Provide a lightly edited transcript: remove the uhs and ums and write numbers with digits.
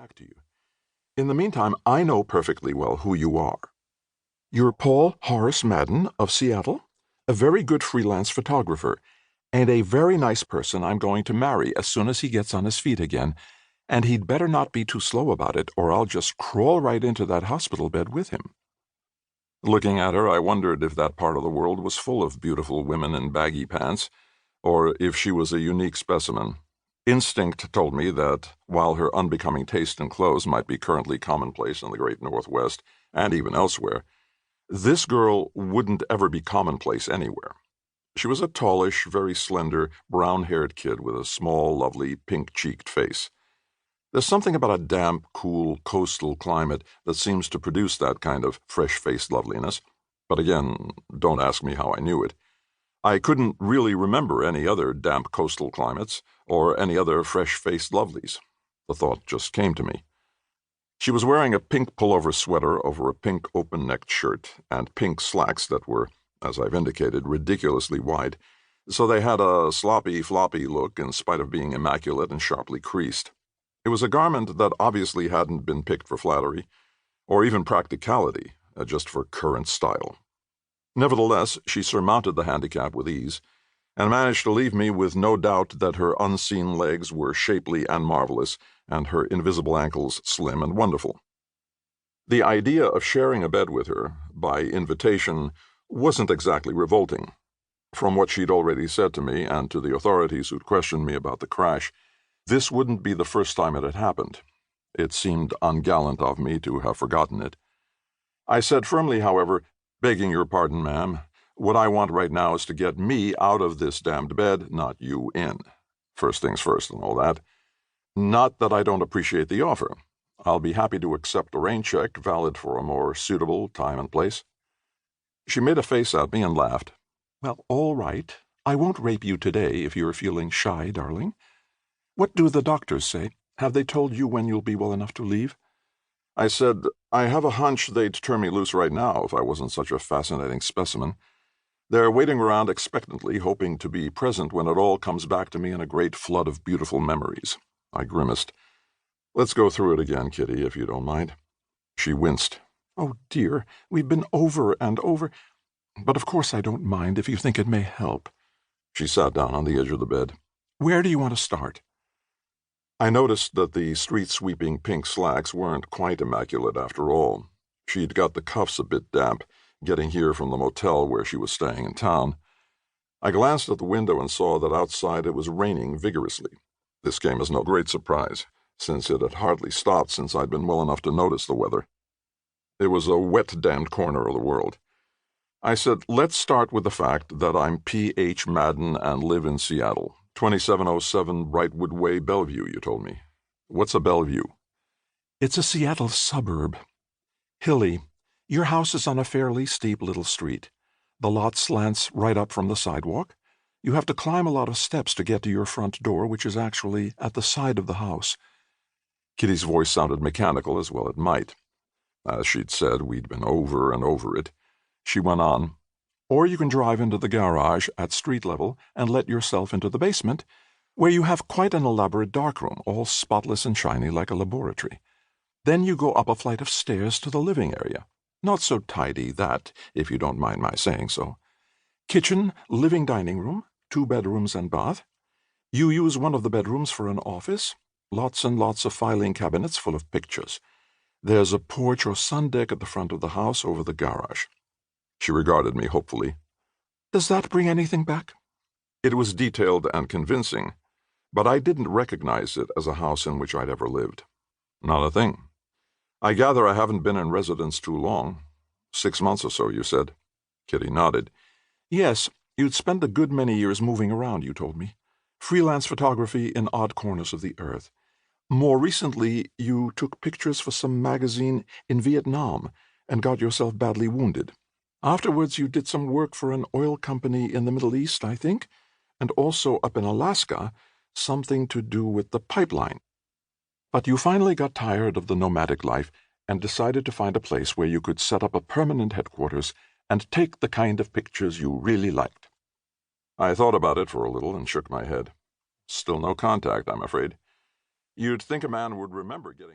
back to you. In the meantime, I know perfectly well who you are. You're Paul Horace Madden of Seattle, a very good freelance photographer, and a very nice person I'm going to marry as soon as he gets on his feet again, and he'd better not be too slow about it, or I'll just crawl right into that hospital bed with him. Looking at her, I wondered if that part of the world was full of beautiful women in baggy pants, or if she was a unique specimen. Instinct told me that, while her unbecoming taste in clothes might be currently commonplace in the great Northwest, and even elsewhere, this girl wouldn't ever be commonplace anywhere. She was a tallish, very slender, brown-haired kid with a small, lovely, pink-cheeked face. There's something about a damp, cool, coastal climate that seems to produce that kind of fresh-faced loveliness, but again, don't ask me how I knew it. I couldn't really remember any other damp coastal climates or any other fresh-faced lovelies. The thought just came to me. She was wearing a pink pullover sweater over a pink open-necked shirt and pink slacks that were, as I've indicated, ridiculously wide, so they had a sloppy, floppy look in spite of being immaculate and sharply creased. It was a garment that obviously hadn't been picked for flattery, or even practicality, just for current style. Nevertheless, she surmounted the handicap with ease, and managed to leave me with no doubt that her unseen legs were shapely and marvelous, and her invisible ankles slim and wonderful. The idea of sharing a bed with her, by invitation, wasn't exactly revolting. From what she'd already said to me, and to the authorities who'd questioned me about the crash, this wouldn't be the first time it had happened. It seemed ungallant of me to have forgotten it. I said firmly, however, "Begging your pardon, ma'am, what I want right now is to get me out of this damned bed, not you in. First things first and all that. Not that I don't appreciate the offer. I'll be happy to accept a rain check valid for a more suitable time and place." She made a face at me and laughed. "Well, all right. I won't rape you today if you're feeling shy, darling. What do the doctors say? Have they told you when you'll be well enough to leave?" I said, "I have a hunch they'd turn me loose right now if I wasn't such a fascinating specimen. They're waiting around expectantly, hoping to be present when it all comes back to me in a great flood of beautiful memories." I grimaced. "Let's go through it again, Kitty, if you don't mind." She winced. "Oh, dear, we've been over and over. But of course I don't mind if you think it may help." She sat down on the edge of the bed. "Where do you want to start?" I noticed that the street-sweeping pink slacks weren't quite immaculate after all. She'd got the cuffs a bit damp, getting here from the motel where she was staying in town. I glanced at the window and saw that outside it was raining vigorously. This came as no great surprise, since it had hardly stopped since I'd been well enough to notice the weather. It was a wet, damned corner of the world. I said, "Let's start with the fact that I'm P.H. Madden and live in Seattle. 2707 Brightwood Way, Bellevue, you told me. What's a Bellevue?" "It's a Seattle suburb. Hilly. Your house is on a fairly steep little street. The lot slants right up from the sidewalk. You have to climb a lot of steps to get to your front door, which is actually at the side of the house." Kitty's voice sounded mechanical, as well it might. As she'd said, we'd been over and over it. She went on, "Or you can drive into the garage at street level and let yourself into the basement, where you have quite an elaborate darkroom, all spotless and shiny like a laboratory. Then you go up a flight of stairs to the living area. Not so tidy, that, if you don't mind my saying so. Kitchen, living dining room, 2 bedrooms and bath. You use one of the bedrooms for an office. Lots and lots of filing cabinets full of pictures. There's a porch or sun deck at the front of the house over the garage." She regarded me hopefully. "Does that bring anything back?" It was detailed and convincing, but I didn't recognize it as a house in which I'd ever lived. Not a thing. "I gather I haven't been in residence too long. 6 months or so, you said." Kitty nodded. "Yes, you'd spent a good many years moving around, you told me. Freelance photography in odd corners of the earth. More recently, you took pictures for some magazine in Vietnam and got yourself badly wounded. Afterwards, you did some work for an oil company in the Middle East, I think, and also up in Alaska, something to do with the pipeline. But you finally got tired of the nomadic life and decided to find a place where you could set up a permanent headquarters and take the kind of pictures you really liked." I thought about it for a little and shook my head. "Still no contact, I'm afraid. You'd think a man would remember getting